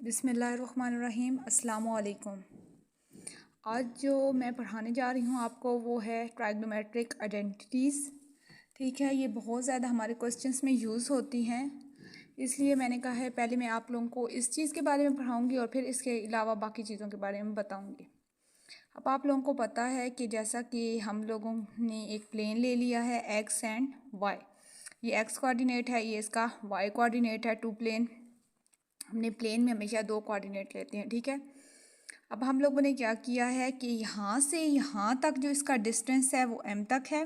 बिस्मिल्लाहिर्रहमानिर्रहीम अस्सलामु अलैकुम। आज जो मैं पढ़ाने जा रही हूँ आपको वो है ट्राइग्नोमेट्रिक आइडेंटिटीज़। ठीक है, ये बहुत ज़्यादा हमारे क्वेश्चंस में यूज़ होती हैं, इसलिए मैंने कहा है पहले मैं आप लोगों को इस चीज़ के बारे में पढ़ाऊँगी और फिर इसके अलावा बाकी चीज़ों के बारे में बताऊँगी। अब आप लोगों को पता है कि जैसा कि हम लोगों ने एक प्लेन ले लिया है एक्स एंड वाई। ये एक्स कोऑर्डिनेट है, ये इसका वाई कोऑर्डिनेट है। टू प्लेन, हमने प्लेन में हमेशा दो कोऑर्डिनेट लेते हैं। ठीक है, अब हम लोगों ने क्या किया है कि यहाँ से यहाँ तक जो इसका डिस्टेंस है वो m तक है,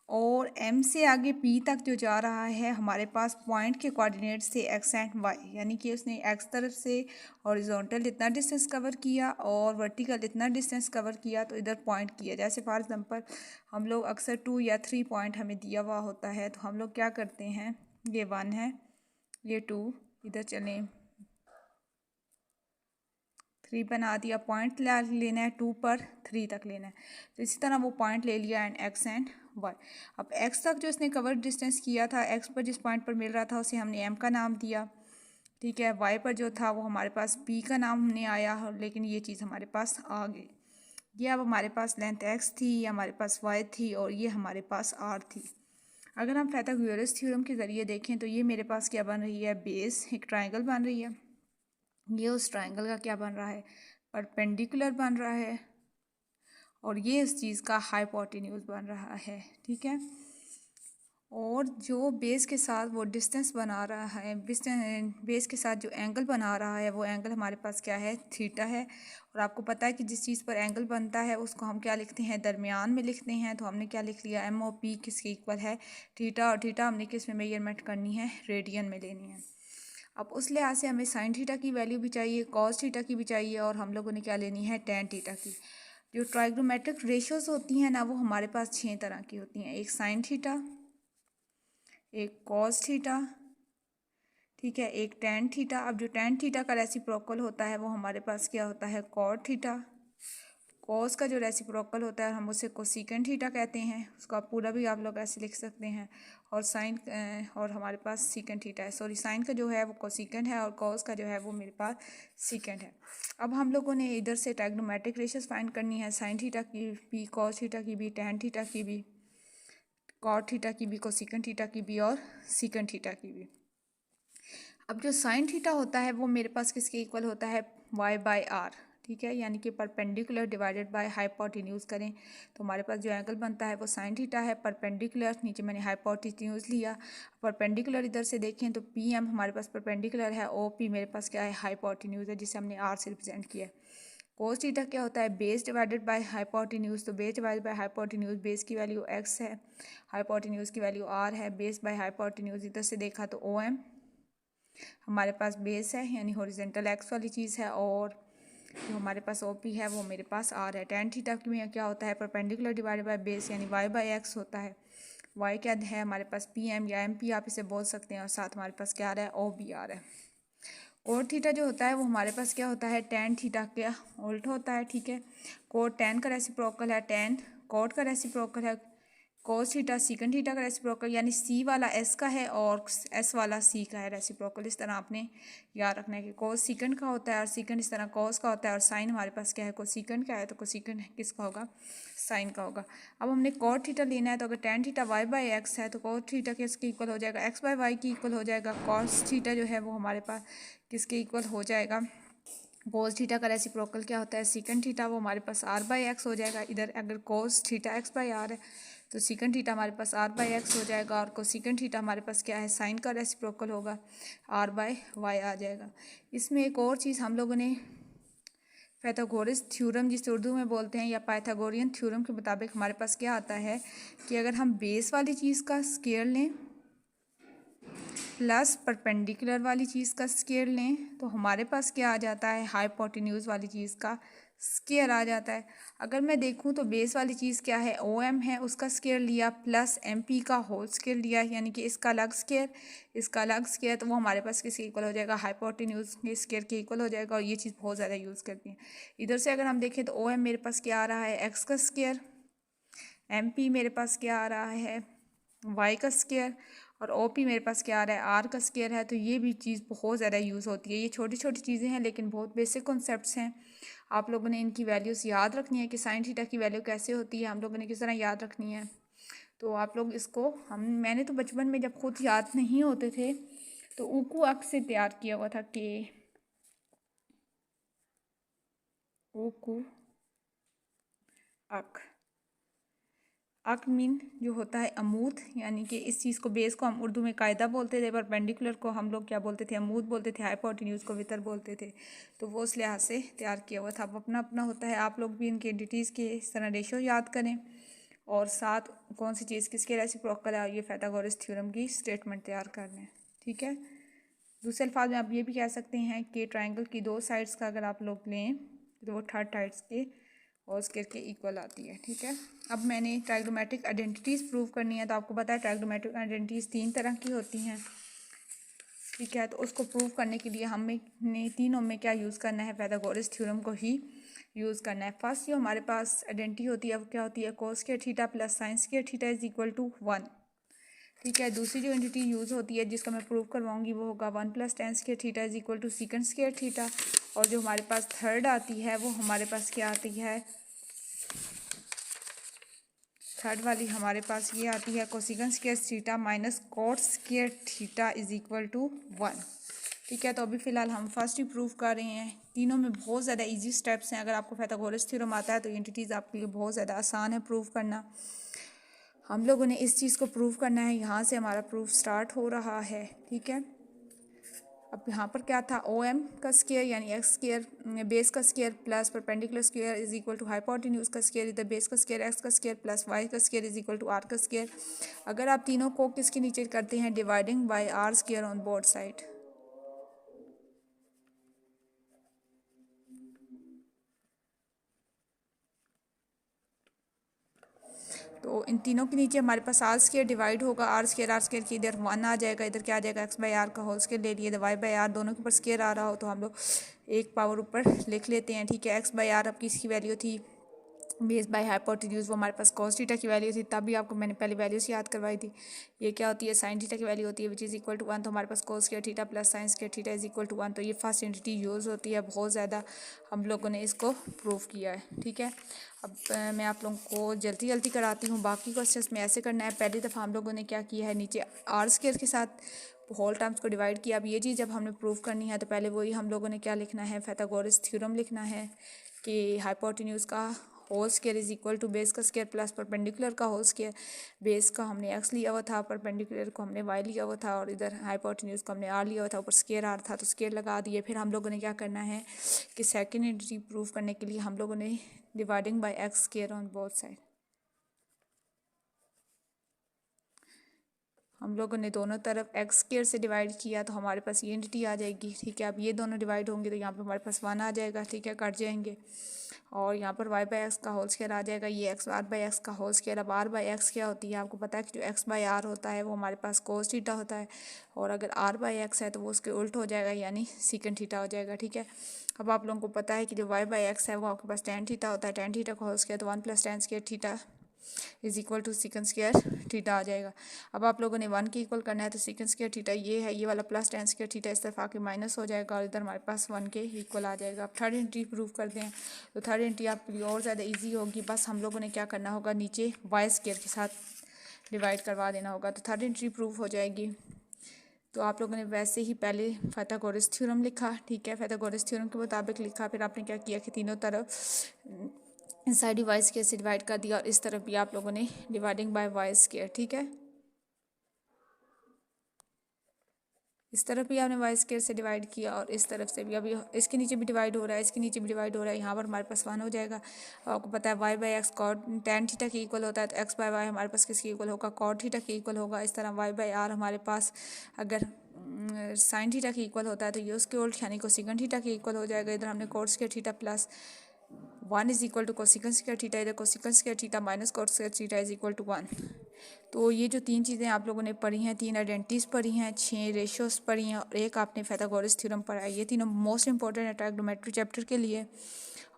और m से आगे p तक जो जा रहा है हमारे पास पॉइंट के कोऑर्डिनेट से x एंड y, यानी कि उसने x तरफ से हॉरिजॉन्टल इतना डिस्टेंस कवर किया और वर्टिकल इतना डिस्टेंस कवर किया, तो इधर पॉइंट किया। जैसे फॉर एग्जांपल हम लोग अक्सर 2 या 3 पॉइंट हमें दिया हुआ होता है, तो हम लोग क्या करते हैं, ये 1 है, ये 2, इधर चलें 3 बना दिया, पॉइंट लेना है 2 पर 3 तक लेना है, तो इसी तरह वो पॉइंट ले लिया एंड एक्स एंड वाई। अब एक्स तक जो इसने कवर डिस्टेंस किया था, एक्स पर जिस पॉइंट पर मिल रहा था उसे हमने एम का नाम दिया। ठीक है, वाई पर जो था वो हमारे पास पी का नाम हमने आया, लेकिन ये चीज़ हमारे पास आ गई। ये अब हमारे पास लेंथ एक्स थी, ये हमारे पास वाई थी और ये हमारे पास आर थी। अगर हम पाइथागोरस थ्योरम के ज़रिए देखें तो ये मेरे पास क्या बन रही है, बेस एक ट्राइंगल बन रही है। ये उस ट्राइंगल का क्या बन रहा है, परपेंडिकुलर बन रहा है, और ये इस चीज़ का हाइपोटेन्यूज बन रहा है। ठीक है, और जो बेस के साथ वो डिस्टेंस बना रहा है, बेस के साथ जो एंगल बना रहा है वो एंगल हमारे पास क्या है, थीटा है। और आपको पता है कि जिस चीज़ पर एंगल बनता है उसको हम क्या लिखते हैं, दरमियान में लिखते हैं। तो हमने क्या लिख लिया, एम ओ पी किसके इक्वल है, थीटा, और थीटा हमने किस में मेजरमेंट करनी है, रेडियन में लेनी है। अब उस लिहाज से हमें साइन थीटा की वैल्यू भी चाहिए, कॉस थीटा की भी चाहिए, और हम लोगों ने क्या लेनी है, टेन थीटा की। जो ट्राइग्नोमेट्रिक रेशियोज होती हैं ना, वो हमारे पास 6 तरह की होती हैं। एक साइन थीटा, एक कॉस थीटा, ठीक है, एक टेन थीटा। अब जो टेन थीटा का रेसिप्रोकल होता है वो हमारे पास क्या होता है, कॉट थीटा। कॉस का जो रेसिप्रोकल होता है हम उसे कोसिकेंट थीटा कहते हैं, उसका पूरा भी आप लोग ऐसे लिख सकते हैं। और साइन और हमारे पास सीकेंट थीटा है, सॉरी साइन का जो है वो कोसिकेंट है और कॉस का जो है वो मेरे पास सीकेंट है। अब हम लोगों ने इधर से ट्राइग्नोमेट्रिक रेशियोज फाइंड करनी है, साइन थीटा की भी, कॉस थीटा की भी, टेन थीटा की भी, कॉट थीटा की भी, कोसिकेंट थीटा की भी और सीकेंट थीटा की भी। अब जो साइन थीटा होता है वो मेरे पास किसके इक्वल होता है, वाई बाय आर। ठीक है, यानी कि परपेंडिकुलर डिवाइडेड बाय हाइपोटेन्यूज करें तो हमारे पास जो एंगल बनता है वो साइन थीटा है। परपेंडिकुलर, नीचे मैंने हाइपोटेन्यूज लिया, परपेंडिकुलर इधर से देखें तो पी एम हमारे पास परपेंडिकुलर है, ओ पी मेरे पास क्या है, हाइपोटेन्यूज है, जिसे हमने आर से रिप्रेजेंट किया है। कोस थीटा क्या होता है, बेस डिवाइडेड बाय हाइपोटेन्यूज। तो base divided by hypotenuse, base की वैल्यू एक्स है, हाइपोटेन्यूज की वैल्यू आर है। बेस बाय हाइपोटेन्यूज इधर से देखा तो ओ एम हमारे पास बेस है, यानी हॉरिजॉन्टल एक्स वाली चीज़ है, और जो हमारे पास ओपी है वो मेरे पास आर है। टेन थीटा में क्या होता है, परपेंडिकुलर डिवाइडेड बाय बेस, यानी वाई बाय एक्स होता है। वाई क्या है हमारे पास, पी एम या एम पी आप इसे बोल सकते हैं, और साथ हमारे पास क्या आ रहा है, ओ बी आ रहा है। कोट थीटा जो होता है वो हमारे पास क्या होता है, टेन थीटा के उल्ट होता है। ठीक है, कोट टेन का रेसिप्रोकल है, टेन कोट का रेसिप्रोकल है, कोस थीटा सीकंड थीटा का रेसिप्रोकल, यानी सी वाला एस का है और एस वाला सी का है रेसिप्रोकल। इस तरह आपने याद रखना है कि कोस सीकंड का होता है और सीकंड इस तरह कोस का होता है, और साइन हमारे पास क्या है, कोसीकंड का है, तो कोसीकंड किसका होगा, साइन का होगा। अब हमने कोट थीटा लेना है, तो अगर tan theta y by x है तो कोट थीटा किसके इक्वल हो जाएगा, एक्स बाई वाई की इक्वल हो जाएगा। कॉस थीटा जो है वो हमारे पास किसके इक्वल हो जाएगा, कोस थीटा का रेसिप्रोकल क्या होता है, सीकंड थीटा, वो हमारे पास आर बाई एक्स हो जाएगा। इधर अगर cos theta x by r है तो सीकंड थीटा हमारे पास आर बाई एक्स हो जाएगा, और कोसिकंड थीटा हमारे पास क्या है, साइन का रेसिप्रोकल होगा, आर बाई वाई आ जाएगा। इसमें एक और चीज़ हम लोगों ने पाइथागोरस थ्योरम जिसे उर्दू में बोलते हैं, या पाइथागोरियन थ्योरम के मुताबिक हमारे पास क्या आता है कि अगर हम बेस वाली चीज़ का स्क्वायर लें प्लस परपेंडिकुलर वाली चीज़ का स्क्वायर लें तो हमारे पास क्या आ जाता है, हाइपोटेन्यूज वाली चीज़ का स्क्वायर आ जाता है। अगर मैं देखूं तो बेस वाली चीज़ क्या है, ओ एम है, उसका स्क्वायर लिया प्लस एम पी का होल स्क्वायर लिया, यानी कि इसका अलग स्क्वायर इसका अलग स्क्वायर, तो वो हमारे पास किसके इक्वल हो जाएगा, हाइपोटेन्यूज के स्क्वायर के इक्वल हो जाएगा। और ये चीज़ बहुत ज़्यादा यूज़ करती हैं। इधर से अगर हम देखें तो ओ एम मेरे पास क्या आ रहा है, एक्स का स्क्वायर, एम पी मेरे पास क्या आ रहा है, वाई का स्क्वायर, और ओ पी मेरे पास क्या आ रहा है, आर का स्केयर है। तो ये भी चीज़ बहुत ज़्यादा यूज़ होती है। ये छोटी छोटी चीज़ें हैं लेकिन बहुत बेसिक कॉन्सेप्ट्स हैं। आप लोगों ने इनकी वैल्यूज़ याद रखनी है कि साइन थीटा की वैल्यू कैसे होती है, हम लोगों ने किस तरह याद रखनी है। तो आप लोग इसको मैंने तो बचपन में जब खुद याद नहीं होते थे तो ऊकू अक से तैयार किया हुआ था कि ऊकू अक अक मीन जो होता है अमूद, यानी कि इस चीज़ को बेस को हम उर्दू में कायदा बोलते थे, परपेंडिकुलर को हम लोग क्या बोलते थे, अमूद बोलते थे, हाइपोटेन्यूज को वितर बोलते थे। तो वो उस लिहाज से तैयार किया हुआ था। अब अपना अपना होता है, आप लोग भी इनके एंटिटीज़ के इस तरह रेशो याद करें और साथ कौन सी चीज़ किसके रेसिप्रोकल है और ये पाइथागोरस थ्योरम की स्टेटमेंट तैयार कर लें। ठीक है। दूसरे अल्फाज में आप ये भी कह सकते हैं कि ट्राइंगल की दो साइड्स का अगर आप लोग लें तो वो थर्ड साइड्स के और स्केयर के इक्वल आती है। ठीक है। अब मैंने ट्राइगोमेट्रिक आइडेंटिटीज़ प्रूव करनी है। तो आपको पता है ट्राइगोमेट्रिक आइडेंटिटीज़ 3 तरह की होती हैं। ठीक है। तो उसको प्रूव करने के लिए हमें तीनों में क्या यूज़ करना है, पाइथागोरस थ्योरम को ही यूज़ करना है। फर्स्ट जो हमारे पास आइडेंटिटी होती है वो क्या होती है, cos square theta plus sine square theta is equal to 1। ठीक है। दूसरी जो एंटिटी यूज़ होती है जिसका मैं प्रूव करवाऊंगी वो होगा 1 plus tan square theta is equal to second square theta. और जो हमारे पास थर्ड आती है वो हमारे पास क्या आती है, थर्ड वाली हमारे पास ये आती है cosecant square theta minus cot square theta is equal to 1। ठीक है। तो अभी फ़िलहाल हम फर्स्ट ही प्रूव कर रहे हैं। तीनों में बहुत ज़्यादा इजी स्टेप्स हैं। अगर आपको पाइथागोरस थ्योरम आता है तो एंटिटीज़ आपके लिए बहुत ज़्यादा आसान है प्रूव करना। हम लोगों ने इस चीज़ को प्रूव करना है, यहाँ से हमारा प्रूफ स्टार्ट हो रहा है। ठीक है। अब यहाँ पर क्या था, ओ एम का स्केयर यानी एक्स स्केयर बेस का square plus perpendicular square is equal to hypotenuse का स्केयर, इधर बेस का स्केयर एक्स का स्केयर प्लस वाई का square is equal to r का स्केयर। अगर आप तीनों को किसके नीचे करते हैं, dividing by r square on both side. तो इन तीनों के नीचे हमारे पास आर स्केयर डिवाइड होगा, आर स्केयर की इधर 1 आ जाएगा, इधर क्या आ जाएगा, एक्स बाई आर का होल स्केयर ले लिए, वाई बाई आर दोनों के ऊपर स्केयर आ रहा हो तो हम लोग एक पावर ऊपर लिख लेते हैं। ठीक है। एक्स बाई आर अब किसकी वैल्यू थी, बेस बाय हाइपोटेन्यूज, वो हमारे पास कॉस थीटा की वैल्यू थी। तभी आपको मैंने पहले वैल्यूज याद करवाई थी। ये क्या होती है, साइन थीटा की वैल्यू होती है विच इज़ इक्वल टू 1। तो हमारे पास cos square theta plus sine square theta is equal to 1। तो ये फर्स्ट एंटिटी यूज़ होती है, बहुत ज़्यादा हम लोगों ने इसको प्रूव किया है। ठीक है। अब मैं आप लोगों को जल्दी जल्दी कराती हूँ, बाकी क्वेश्चंस में ऐसे करना है। पहली दफ़ा हम लोगों ने क्या किया है, नीचे आर स्क्वायर के साथ होल टर्म्स को डिवाइड किया। अब ये चीज़ जब हमने प्रूव करनी है तो पहले वही हम लोगों ने क्या लिखना है, पाइथागोरस थ्योरम लिखना है कि हाइपोटेन्यूज का whole square is equal to base का स्क्वायर प्लस परपेंडिकुलर का होल स्क्वायर। बेस का हमने एक्स लिया हुआ था, परपेंडिकुलर को हमने वाई लिया हुआ था और इधर हाइपोटेन्यूज को हमने आर लिया हुआ था, ऊपर स्क्वायर आर था तो स्क्वायर लगा दिए। फिर हम लोगों ने क्या करना है कि सेकेंड एंटिटी प्रूव करने के लिए हम लोगों ने dividing by x square on both side, हम लोगों ने दोनों तरफ एक्स स्क्वायर से डिवाइड किया तो हमारे पास ये एंटिटी आ जाएगी। ठीक है। अब ये दोनों डिवाइड होंगे तो यहाँ पे हमारे पास 1 आ जाएगा। ठीक है, कट जाएंगे और यहाँ पर y बाई एक्स का होल स्क्वायर आ जाएगा, ये एक्स आर बाई एक्स का होल स्क्वायर। अब आर बाई एक्स क्या होती है, आपको पता है कि जो एक्स बाई आर होता है वो हमारे पास कोस थीटा होता है और अगर आर बाई एक्स है तो वो उसके उल्ट हो जाएगा यानी सीकन थीटा हो जाएगा। ठीक है। अब आप लोगों को पता है कि जो y बाई एक्स है वो आपके पास टेन थीटा होता है, टेन थीटा का होल स्क्वायर तो 1 plus tan square theta is equal to second square theta आ जाएगा। अब आप लोगों ने 1 के इक्वल करना है तो सेकंड स्क्वायर थीटा ये है, ये वाला प्लस टेन स्क्वायर थीटा इस तरफ आके माइनस हो जाएगा और इधर हमारे पास 1 के इक्वल आ जाएगा। अब थर्ड एंट्री प्रूव करते हैं तो थर्ड एंट्री आपके लिए और ज़्यादा ईजी होगी। बस हम लोगों ने क्या करना होगा, नीचे वाई स्क्वायर के साथ डिवाइड करवा देना होगा तो थर्ड एंट्री प्रूव हो जाएगी। तो आप लोगों ने वैसे ही पहले पाइथागोरस थ्योरम लिखा। ठीक है, पाइथागोरस थ्योरम के मुताबिक लिखा। फिर आपने क्या किया कि तीनों तरफ इनसाइड ही वाई स्क्वायर से डिवाइड कर दिया और इस तरफ भी आप लोगों ने डिवाइडिंग बाय वाई स्क्वायर। ठीक है, इस तरफ भी आपने वाई स्क्वायर से डिवाइड किया और इस तरफ से भी। अभी इसके नीचे भी डिवाइड हो रहा है, इसके नीचे भी डिवाइड हो रहा है, यहाँ पर हमारे पास 1 हो जाएगा। आपको पता है y by x cot tan theta के इक्वल होता है तो एक्स बाय वाई हमारे पास किसके इक्वल होगा, कॉट थीटा के इक्वल होगा। इस तरह वाई बाई आर हमारे पास अगर साइन थीटा के इक्वल होता है तो ये उसके उल्ट यानी कोसेकंड थीटा के इक्वल हो जाएगा। इधर हमने cot square theta plus 1 is equal to cosecant square theta, इधर cosecant square theta minus cot square theta is equal to 1। तो ये जो 3 चीज़ें आप लोगों ने पढ़ी हैं, 3 आइडेंटिटीज़ पढ़ी हैं, 6 रेशियोज पढ़ी हैं और एक आपने पाइथागोरस थ्योरम पढ़ा है। ये तीनों मोस्ट इंपॉर्टेंट है ट्राइगोनोमेट्री चैप्टर के लिए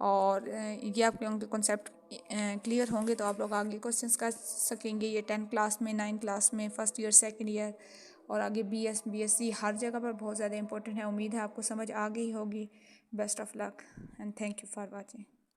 और ये आपके कॉन्सेप्ट क्लियर होंगे तो आप लोग आगे क्वेश्चंस कर सकेंगे। ये 10 क्लास में, 9 क्लास में, फर्स्ट ईयर, सेकंड ईयर और आगे BSc हर जगह पर बहुत ज़्यादा इंपॉर्टेंट है। उम्मीद है आपको समझ आ गई होगी। Best of luck and thank you for watching.